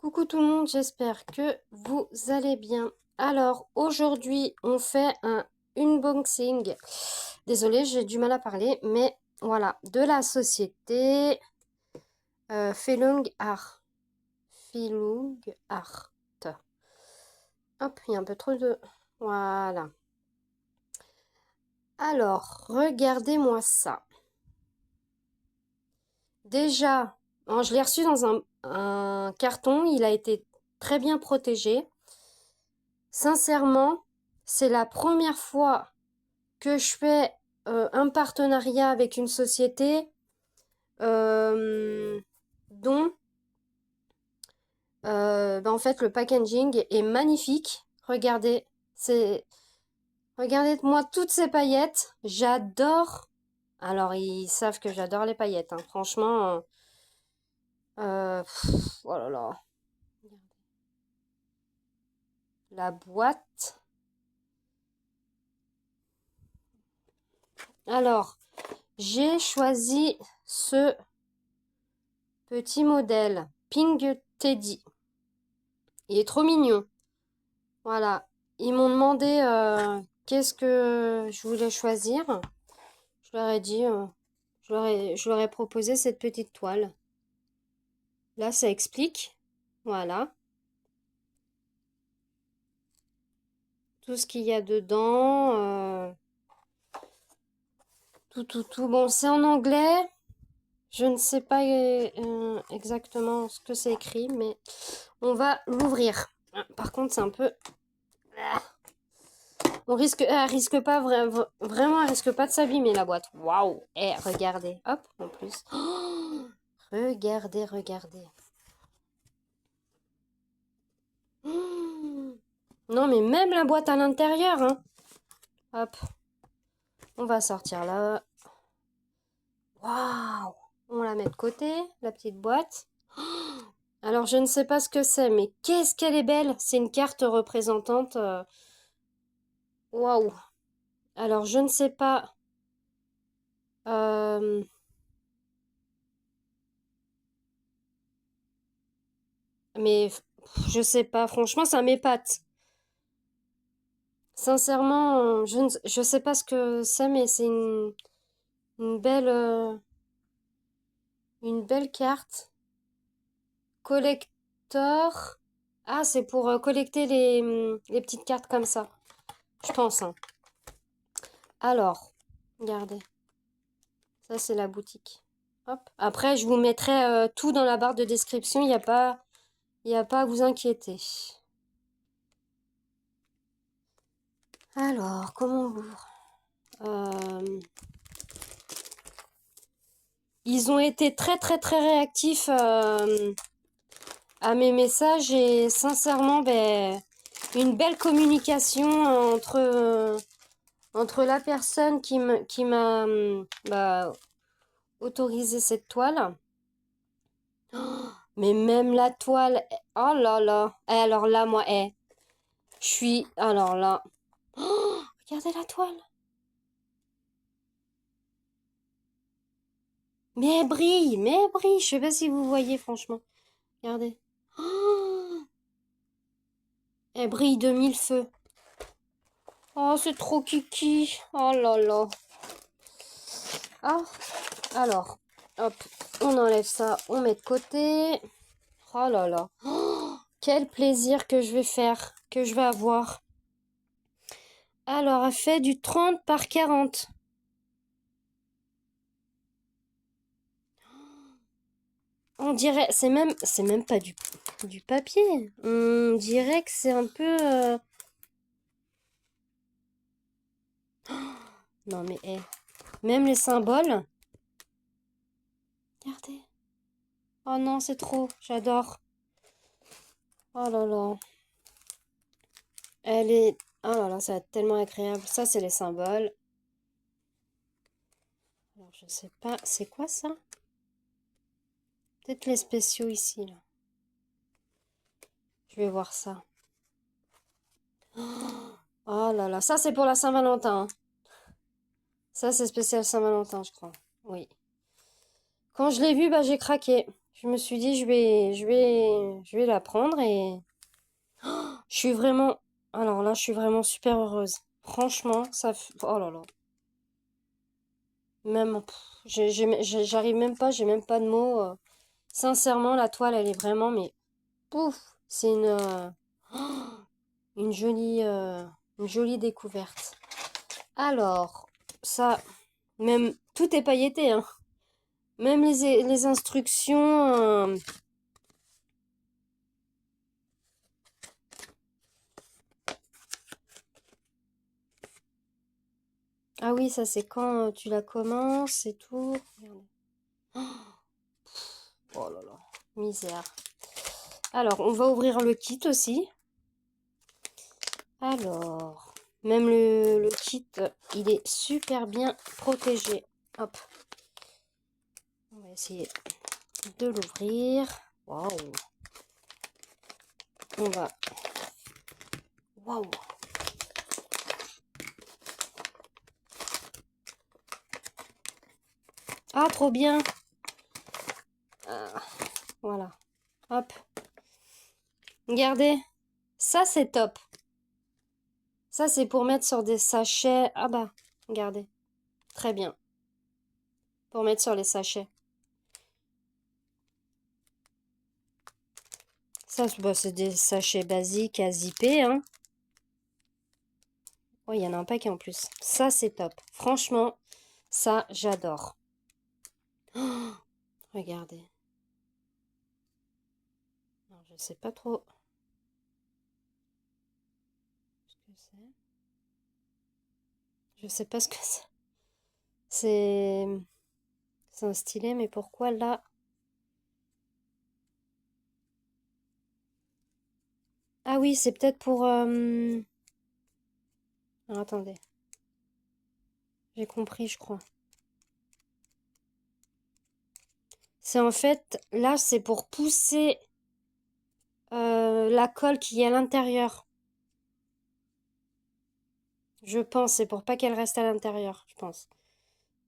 Coucou tout le monde, j'espère que vous allez bien. Alors, aujourd'hui, on fait un unboxing. Désolée, j'ai du mal à parler, mais voilà, de la société Felung Art. Felung Art. Hop, il y a un peu trop de... Voilà. Alors, regardez-moi ça. Déjà, je l'ai reçu dans un carton, il a été très bien protégé. Sincèrement, c'est la première fois que je fais un partenariat avec une société dont en fait le packaging est magnifique. Regardez, regardez-moi toutes ces paillettes. J'adore. Alors ils savent que j'adore les paillettes, hein. Franchement. Oh là là. La boîte. Alors, j'ai choisi ce petit modèle Pink Teddy. Il est trop mignon. Voilà. Ils m'ont demandé qu'est-ce que je voulais choisir. Je leur ai dit, je leur ai proposé cette petite toile. Là, ça explique. Voilà. Tout ce qu'il y a dedans. Tout. Bon, c'est en anglais. Je ne sais pas exactement ce que c'est écrit, mais on va l'ouvrir. Par contre, c'est un peu... On risque, elle risque pas vraiment, elle risque pas de s'abîmer la boîte. Waouh! Eh, regardez. Hop, en plus. Oh, regardez. Oh, non, mais même la boîte à l'intérieur, hein. Hop. On va sortir là. Waouh! On la met de côté, la petite boîte. Oh, alors, je ne sais pas ce que c'est, mais qu'est-ce qu'elle est belle! C'est une carte représentante. Waouh! Alors, je ne sais pas. Euh, mais je sais pas. Franchement, ça m'épate. Sincèrement, je sais pas ce que c'est, mais c'est une une belle carte. Collector. Ah, c'est pour collecter les petites cartes comme ça. Je pense, hein. Alors, regardez. Ça, c'est la boutique. Hop. Après, je vous mettrai tout dans la barre de description. Il n'y a pas à vous inquiéter. Alors, comment on ouvre Ils ont été très réactifs à mes messages et sincèrement, ben, une belle communication entre la personne qui m'a bah, autorisé cette toile. Oh, mais même la toile, oh là là. Eh, alors là, moi, je suis, alors là, oh, regardez la toile. Mais elle brille. Je sais pas si vous voyez, franchement. Regardez. Oh, elle brille de mille feux. Oh, c'est trop kiki. Oh là là. Ah, alors, hop, on enlève ça, on met de côté. Oh là là. Oh, quel plaisir que je vais faire, que je vais avoir. Alors, elle fait du 30 par 40. On dirait, c'est même pas du papier. On dirait que c'est un peu... Non mais, même les symboles. Regardez. Oh non, c'est trop, j'adore. Oh là là. Elle est... Oh là là, ça va être tellement agréable. Ça, c'est les symboles. Alors, je sais pas, c'est quoi ça? Peut-être les spéciaux ici, là. Je vais voir ça. Oh là là, ça c'est pour la Saint-Valentin, hein. Ça c'est spécial Saint-Valentin, je crois. Oui. Quand je l'ai vu, bah j'ai craqué. Je me suis dit, je vais la prendre et je suis vraiment, alors là, je suis vraiment super heureuse. Franchement, oh là là. Même, j'arrive même pas, j'ai même pas de mots. Sincèrement, la toile, elle est vraiment, mais pouf, c'est une jolie découverte. Alors, ça, même, tout est pailleté, hein. Même les instructions. Ah oui, ça c'est quand tu la commences et tout. Regardez. Oh là là, misère. Alors, on va ouvrir le kit aussi. Alors, même le kit, il est super bien protégé. Hop. On va essayer de l'ouvrir. Waouh. On va... Waouh. Ah, trop bien. Ah, voilà. Hop. Regardez. Ça, c'est top. Ça, c'est pour mettre sur des sachets. Ah bah, regardez. Très bien. Pour mettre sur les sachets. Ça, bah, c'est des sachets basiques à zipper, hein. Oh, il y en a un paquet en plus. Ça, c'est top. Franchement, ça, j'adore. Oh, regardez. Alors, je sais pas trop ce que c'est. Je sais pas ce que c'est. C'est... C'est un stylet, mais pourquoi là? Ah oui, c'est peut-être pour... Alors, attendez. J'ai compris, je crois. C'est en fait... Là, c'est pour pousser la colle qui est à l'intérieur. Je pense, c'est pour pas qu'elle reste à l'intérieur, je pense.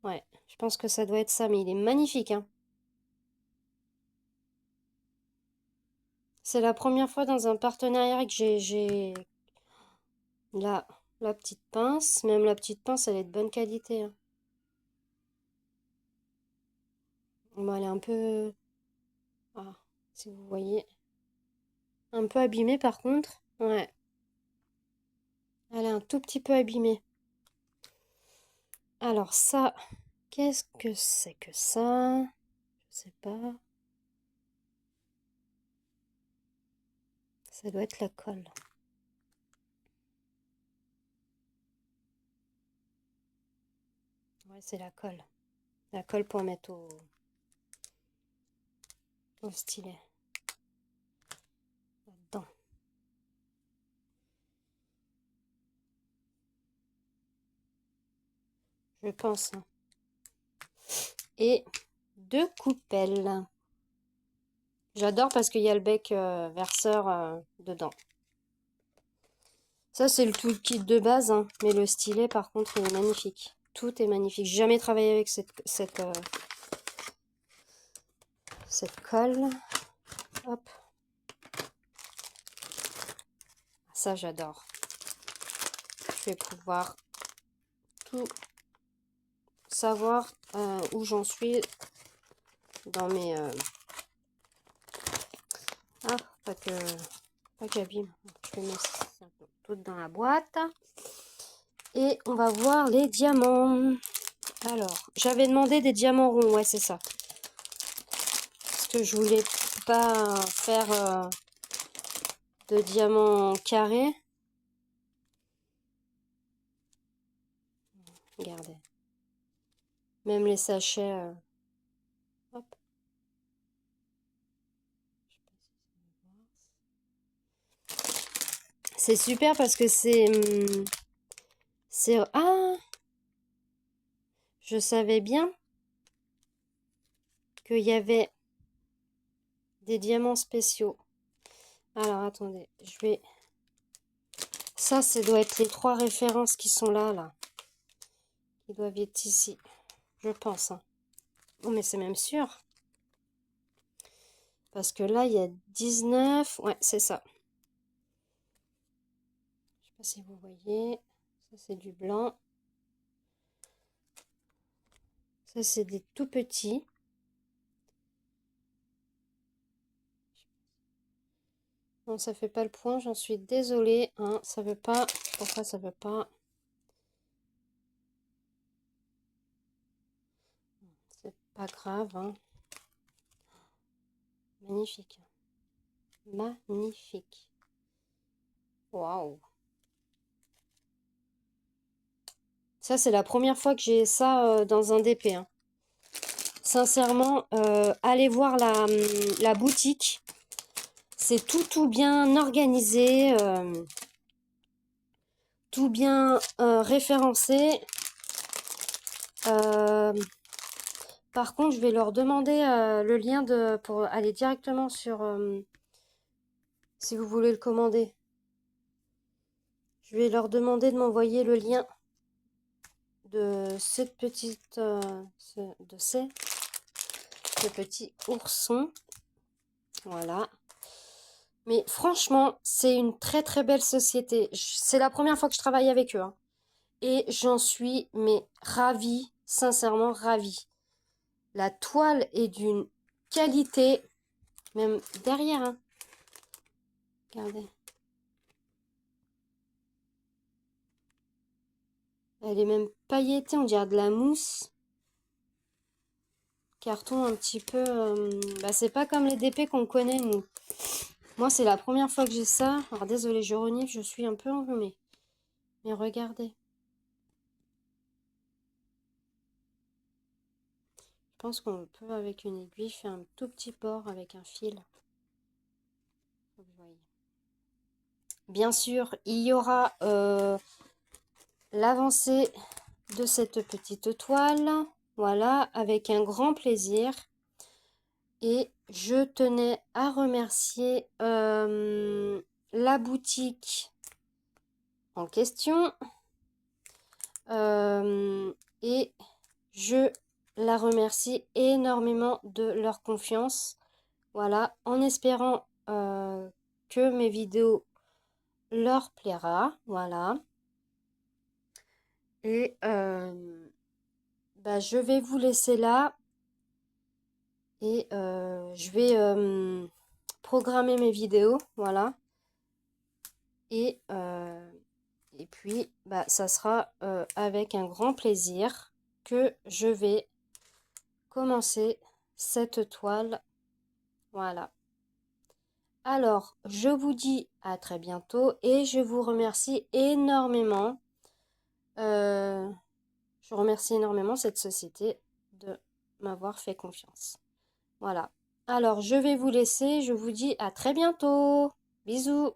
Ouais, je pense que ça doit être ça, mais il est magnifique, hein. C'est la première fois dans un partenariat que j'ai la petite pince. Même la petite pince, elle est de bonne qualité, hein. Bon, elle est un peu... Ah, si vous voyez. Un peu abîmée par contre. Ouais, elle est un tout petit peu abîmée. Alors ça, qu'est-ce que c'est que ça? Je sais pas. Ça doit être la colle. Ouais, c'est la colle. La colle pour mettre au stylet. Là-dedans. Je pense, hein. Et deux coupelles. J'adore parce qu'il y a le bec verseur dedans. Ça, c'est le toolkit de base, hein. Mais le stylet, par contre, il est magnifique. Tout est magnifique. J'ai jamais travaillé avec cette colle. Hop. Ça, j'adore. Je vais pouvoir tout savoir où j'en suis dans mes... Ah, pas que j'abîme. Je vais mettre ça tout dans la boîte. Et on va voir les diamants. Alors, j'avais demandé des diamants ronds. Ouais, c'est ça. Parce que je voulais pas faire de diamants carrés. Regardez. Même les sachets. Hop. C'est super parce que c'est... Ah, je savais bien qu'il y avait des diamants spéciaux. Alors, attendez. Je vais... Ça doit être les 3 références qui sont là. Qui doivent être ici. Je pense, hein. Oh, mais c'est même sûr. Parce que là, il y a 19. Ouais, c'est ça. Je sais pas si vous voyez. Ça, c'est du blanc. Ça, c'est des tout petits. Non, ça fait pas le point, j'en suis désolée. Hein, ça veut pas. Pourquoi ça veut pas? C'est pas grave. Hein. Magnifique. Magnifique. Waouh. Ça, c'est la première fois que j'ai ça dans un DP. Hein. Sincèrement, allez voir la boutique. C'est tout bien organisé. Tout bien référencé. Par contre, je vais leur demander le lien pour aller directement sur... si vous voulez le commander. Je vais leur demander de m'envoyer le lien de cette petite... de ces petits oursons. Voilà. Mais franchement, c'est une très belle société. C'est la première fois que je travaille avec eux. Hein. Et j'en suis mais ravie, sincèrement ravie. La toile est d'une qualité, même derrière. Hein. Regardez. Elle est même pailletée, on dirait de la mousse. Carton un petit peu... bah, c'est pas comme les DP qu'on connaît, nous. Moi, c'est la première fois que j'ai ça. Alors, désolé, je renifle, je suis un peu enrhumée. Mais regardez. Je pense qu'on peut, avec une aiguille, faire un tout petit port avec un fil. Faut que vous voyez. Bien sûr, il y aura l'avancée de cette petite toile. Voilà, avec un grand plaisir. Et je tenais à remercier la boutique en question. Et je la remercie énormément de leur confiance. Voilà, en espérant que mes vidéos leur plaira. Voilà. Et bah, je vais vous laisser là. Et je vais programmer mes vidéos. Voilà. Et puis, bah, ça sera avec un grand plaisir que je vais commencer cette toile. Voilà. Alors, je vous dis à très bientôt et je vous remercie énormément. Je remercie énormément cette société de m'avoir fait confiance. Voilà. Alors, je vais vous laisser. Je vous dis à très bientôt. Bisous.